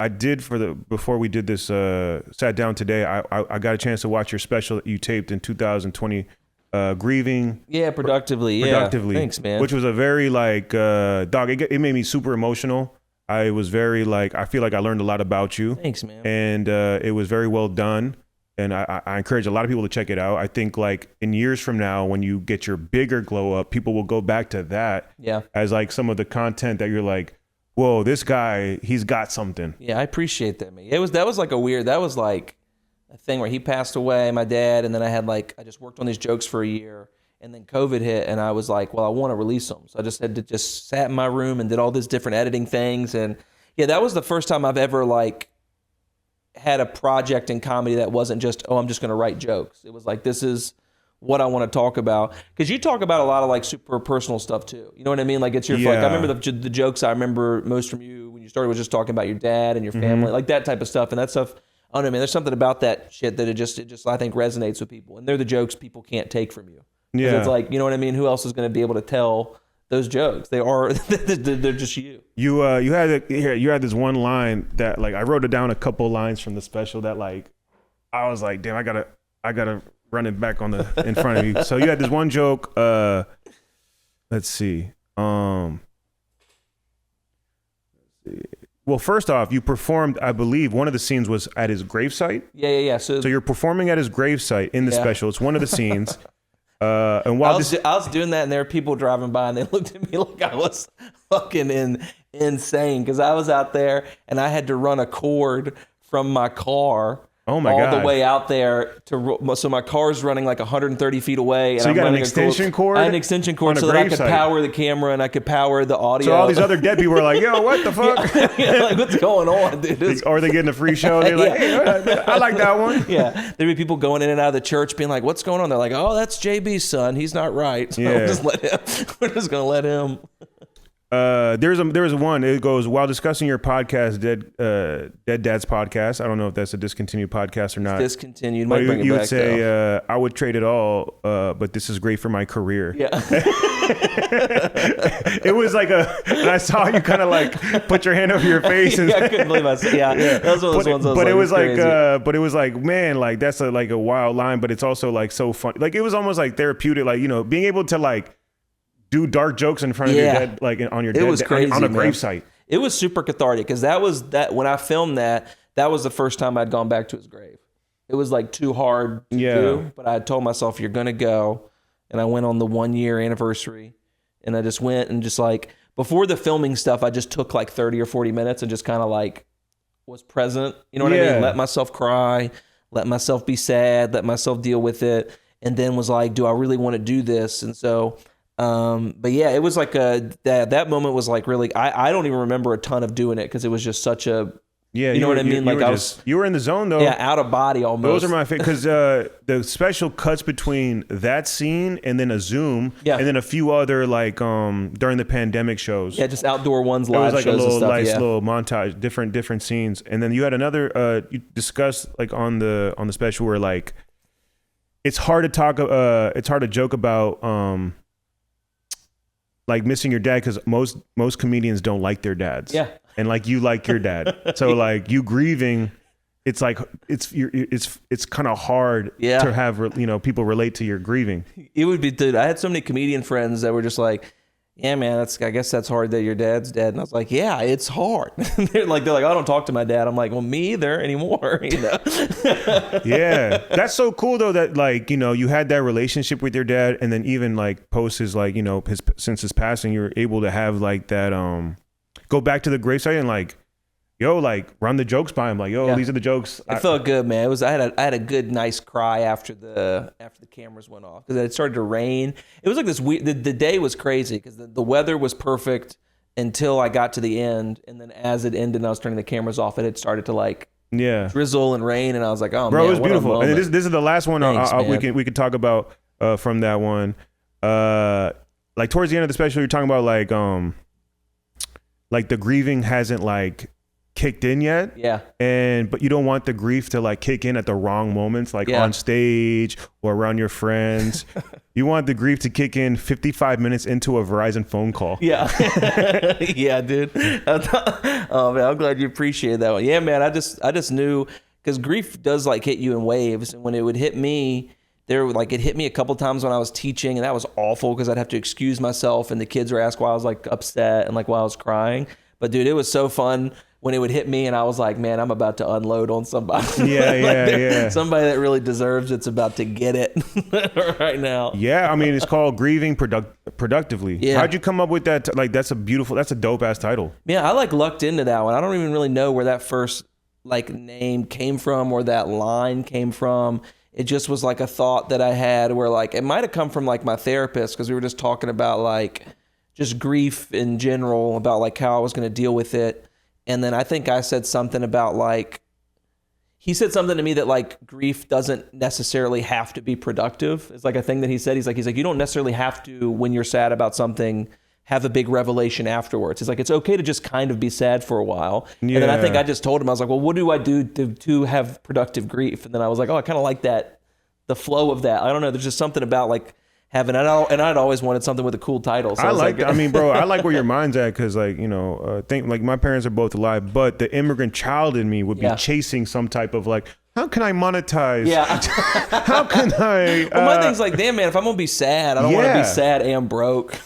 did before we did this, sat down today, I got a chance to watch your special that you taped in 2020, Grieving. Yeah, Productively. Productively. Yeah. Thanks, man. Which was a very like, dog, it made me super emotional. I was very like, I feel like I learned a lot about you. Thanks, man. And it was very well done. And I encourage a lot of people to check it out. I think like in years from now, when you get your bigger glow up, people will go back to that as like some of the content that you're like, whoa, this guy, he's got something. Yeah, I appreciate that, man. That was like a thing where he passed away, my dad, and then I just worked on these jokes for a year, and then COVID hit, and I was like, well, I want to release them. So I just had to sat in my room and did all these different editing things. And yeah, that was the first time I've ever like had a project in comedy that wasn't just, I'm just going to write jokes. It was like, this is what I want to talk about. Because you talk about a lot of like super personal stuff too. You know what I mean? Like it's like, I remember the jokes I remember most from you when you started was just talking about your dad and your family, like that type of stuff. And that stuff, I don't know, man, there's something about that shit that it just I think resonates with people. And they're the jokes people can't take from you. Yeah. It's like, you know what I mean? Who else is going to be able to tell those jokes? They're just you. You had this one line that like I wrote it down, a couple lines from the special that like I was like, damn, I gotta run it back on in front of you. So you had this one joke. Let's see. Well, first off, you performed. I believe one of the scenes was at his gravesite. Yeah. So you're performing at his gravesite in the special. It's one of the scenes. And while I was doing that, and there were people driving by, and they looked at me like I was fucking insane because I was out there and I had to run a cord from my car. Oh my God. All the way out there so my car's running like 130 feet away. And so you got an extension cord? I had an extension cord so that I could power the camera and I could power the audio. So all these other dead people were like, yo, what the fuck? Like, what's going on, dude? Or they getting a free show. They're like, hey, I like that one. Yeah. There'd be people going in and out of the church being like, what's going on? They're like, oh, that's JB's son. He's not right. So we're just going to let him. There's one. It goes, while discussing your podcast, Dead Dad's podcast. I don't know if that's a discontinued podcast or not. It's discontinued. Might bring it back, you would say, I would trade it all, but this is great for my career. Yeah. It was like and I saw you kind of like put your hand over your face. And, I couldn't believe I said, yeah. That was one of those ones. But it was like, man, like that's like a wild line, but it's also like so fun. Like it was almost like therapeutic, like, you know, being able to like do dark jokes in front of your dead, like on your dead, was crazy, on a gravesite. It was super cathartic because that when I filmed that was the first time I'd gone back to his grave. It was like too hard to do, but I told myself, you're going to go. And I went on the 1 year anniversary and I just went and just like, before the filming stuff, I just took like 30 or 40 minutes and just kind of like was present. You know what I mean? Let myself cry, let myself be sad, let myself deal with it. And then was like, do I really want to do this? And so, but yeah, it was like that moment was like really, I don't even remember a ton of doing it because it was just such a, you know what I mean? Like you were in the zone though. Yeah, out of body almost. Those are my favorite because the special cuts between that scene and then a Zoom and then a few other like during the pandemic shows. Yeah, just outdoor ones, live shows. It was like a little nice little montage, different scenes. And then you had another you discussed like on the special where like it's hard to joke about like missing your dad because most comedians don't like their dads. Yeah. And like you like your dad. So like you grieving, it's like it's kind of hard to have, you know, people relate to your grieving. It would be, dude, I had so many comedian friends that were just like, yeah, man, I guess that's hard that your dad's dead. And I was like, yeah, it's hard. they're like, I don't talk to my dad. I'm like, well, me either anymore. You know? Yeah. That's so cool though, that like, you know, you had that relationship with your dad and then even like post his like, you know, since his passing, you were able to have like that, go back to the gravesite and like, yo, like run the jokes by him. Like, yo, these are the jokes. It felt good, man. It was. I had a good, nice cry after the cameras went off because it started to rain. It was like this weird. The day was crazy because the weather was perfect until I got to the end, and then as it ended, and I was turning the cameras off, it had started to like drizzle and rain, and I was like, oh, bro, man, it was beautiful. And this is the last one. Thanks, we could talk about from that one. Like towards the end of the special, you're talking about like the grieving hasn't like kicked in yet. Yeah. But you don't want the grief to like kick in at the wrong moments, like on stage or around your friends. You want the grief to kick in 55 minutes into a Verizon phone call. Yeah. Yeah, dude. Oh man, I'm glad you appreciate that one. Yeah, man. I just knew, because grief does like hit you in waves, and when it would hit me, it hit me a couple times when I was teaching, and that was awful because I'd have to excuse myself, and the kids would ask why I was like upset and like why I was crying. But dude, it was so fun when it would hit me, and I was like, man, I'm about to unload on somebody. Yeah. Somebody that really deserves it's about to get it right now. Yeah, I mean, it's called Grieving Productively. Yeah. How'd you come up with that? Like, that's a dope ass title. Yeah, I like lucked into that one. I don't even really know where that first like name came from or that line came from. It just was like a thought that I had where like, it might've come from like my therapist, because we were just talking about like just grief in general, about like how I was going to deal with it. And then I think I said something about like, he said something to me that like grief doesn't necessarily have to be productive. It's like a thing that he said. He's like, you don't necessarily have to, when you're sad about something, have a big revelation afterwards. It's like, it's okay to just kind of be sad for a while. Yeah. And then I think I just told him, I was like, well, what do I do to have productive grief? And then I was like, oh, I kind of like that, the flow of that. I don't know. There's just something about like having, and I'd always wanted something with a cool title. So I like that. I mean, bro, I like where your mind's at, because like, think like my parents are both alive, but the immigrant child in me would be chasing some type of like, how can I monetize? Yeah. How can I? Well, my thing's like, damn, man, if I'm going to be sad, I don't want to be sad and broke.